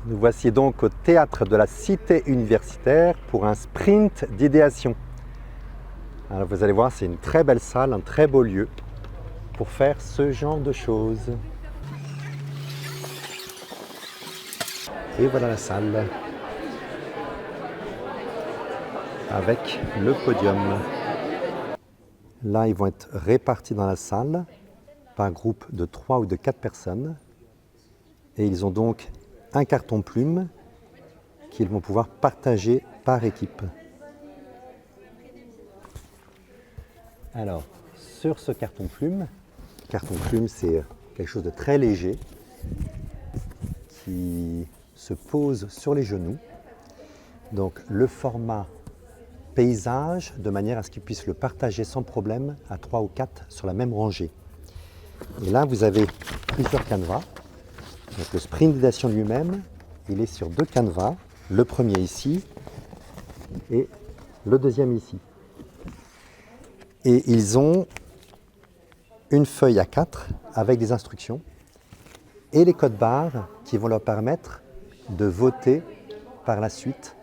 Nous voici donc au théâtre de la Cité universitaire pour un sprint d'idéation. Alors vous allez voir, c'est une très belle salle, un très beau lieu pour faire ce genre de choses. Et voilà la salle avec le podium. Là, ils vont être répartis dans la salle par groupe de 3 ou de 4 personnes. Et ils ont donc un carton plume qu'ils vont pouvoir partager par équipe. Alors, sur ce carton plume c'est quelque chose de très léger qui se pose sur les genoux. Donc le format paysage, de manière à ce qu'ils puissent le partager sans problème à 3 ou 4 sur la même rangée. Et là, vous avez plusieurs canevas. Donc le sprint d'idéation lui-même, il est sur 2 canevas, le premier ici et le deuxième ici. Et ils ont une feuille A4 avec des instructions et les codes barres qui vont leur permettre de voter par la suite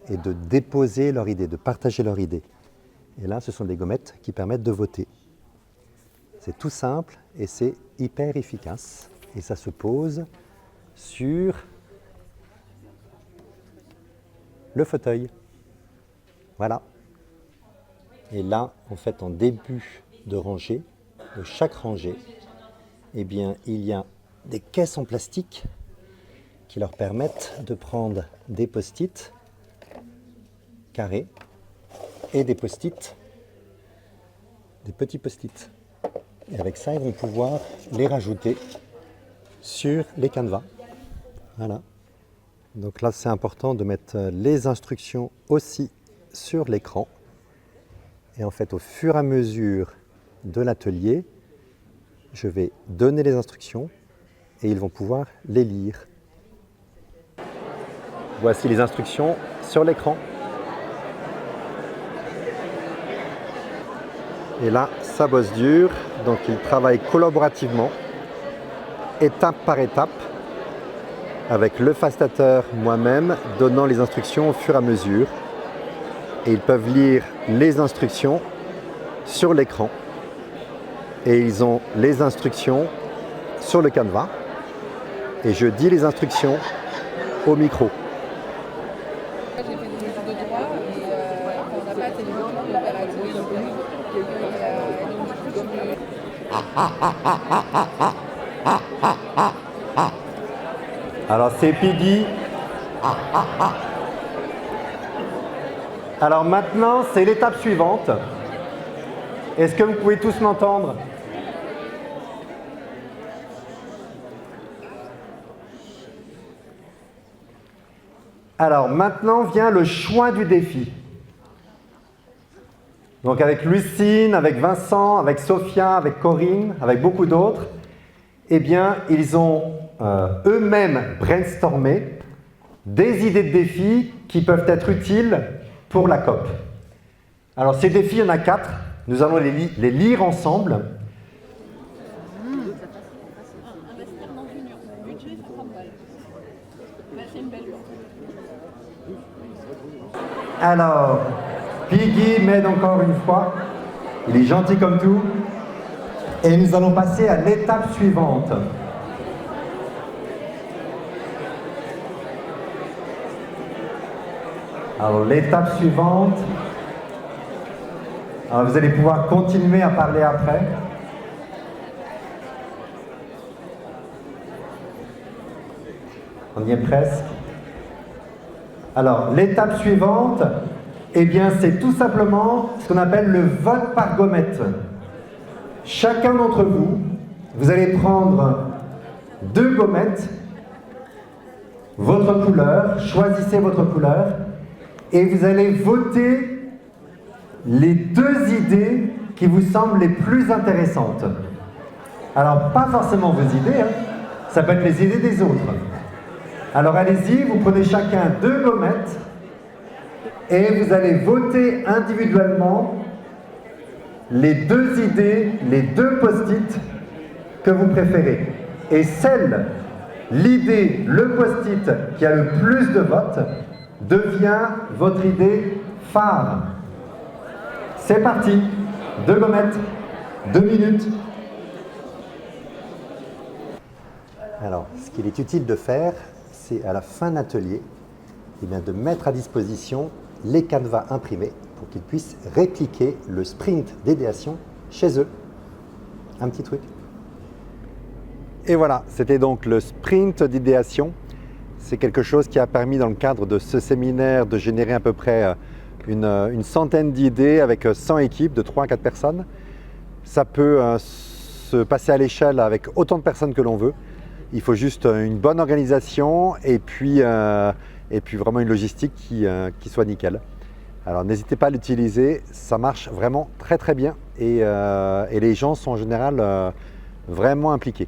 et de déposer leur idée, de partager leur idée. Et là, ce sont des gommettes qui permettent de voter. C'est tout simple et c'est hyper efficace. Et ça se pose sur le fauteuil. Voilà. Et là, en fait, en début de rangée, de chaque rangée, eh bien, il y a des caisses en plastique qui leur permettent de prendre des post-it carrés et des post-it, des petits post-it. Et avec ça, ils vont pouvoir les rajouter sur les canevas. Voilà. Donc là, c'est important de mettre les instructions aussi sur l'écran. Et en fait, au fur et à mesure de l'atelier, je vais donner les instructions et ils vont pouvoir les lire. Voici les instructions sur l'écran. Et là, ça bosse dur, donc ils travaillent collaborativement, étape par étape, avec le facilitateur moi-même, donnant les instructions au fur et à mesure. Et ils peuvent lire les instructions sur l'écran. Et ils ont les instructions sur le canevas. Et je dis les instructions au micro. J'ai fait des études de droit et on n'a pas été les gens coopératifs. Alors c'est Piggy. Alors maintenant, c'est l'étape suivante. Est-ce que vous pouvez tous m'entendre ? Alors maintenant vient le choix du défi. Donc avec Lucine, avec Vincent, avec Sophia, avec Corinne, avec beaucoup d'autres, eh bien ils ont eux-mêmes brainstormé des idées de défis qui peuvent être utiles pour la COP. Alors ces défis, il y en a 4. Nous allons les lire ensemble. Alors, Piggy m'aide encore une fois. Il est gentil comme tout. Et nous allons passer à l'étape suivante. Alors, l'étape suivante. Alors, vous allez pouvoir continuer à parler après. On y est presque. Alors, l'étape suivante, eh bien, c'est tout simplement ce qu'on appelle le vote par gommette. Chacun d'entre vous, vous allez prendre 2 gommettes, votre couleur, choisissez votre couleur, et vous allez voter les 2 idées qui vous semblent les plus intéressantes. Alors, pas forcément vos idées, hein, ça peut être les idées des autres. Alors allez-y, vous prenez chacun 2 gommettes et vous allez voter individuellement les 2 idées, les 2 post-it que vous préférez. Et celles l'idée, le post-it qui a le plus de votes devient votre idée phare. C'est parti, 2 gommettes, 2 minutes. Alors, ce qu'il est utile de faire, c'est à la fin de l'atelier, de mettre à disposition les canevas imprimés pour qu'ils puissent répliquer le sprint d'idéation chez eux. Un petit truc. Et voilà, c'était donc le sprint d'idéation. C'est quelque chose qui a permis dans le cadre de ce séminaire de générer à peu près une centaine d'idées avec 100 équipes de 3 à 4 personnes. Ça peut se passer à l'échelle avec autant de personnes que l'on veut. Il faut juste une bonne organisation et puis vraiment une logistique qui soit nickel. Alors n'hésitez pas à l'utiliser, ça marche vraiment très très bien et les gens sont en général vraiment impliqués.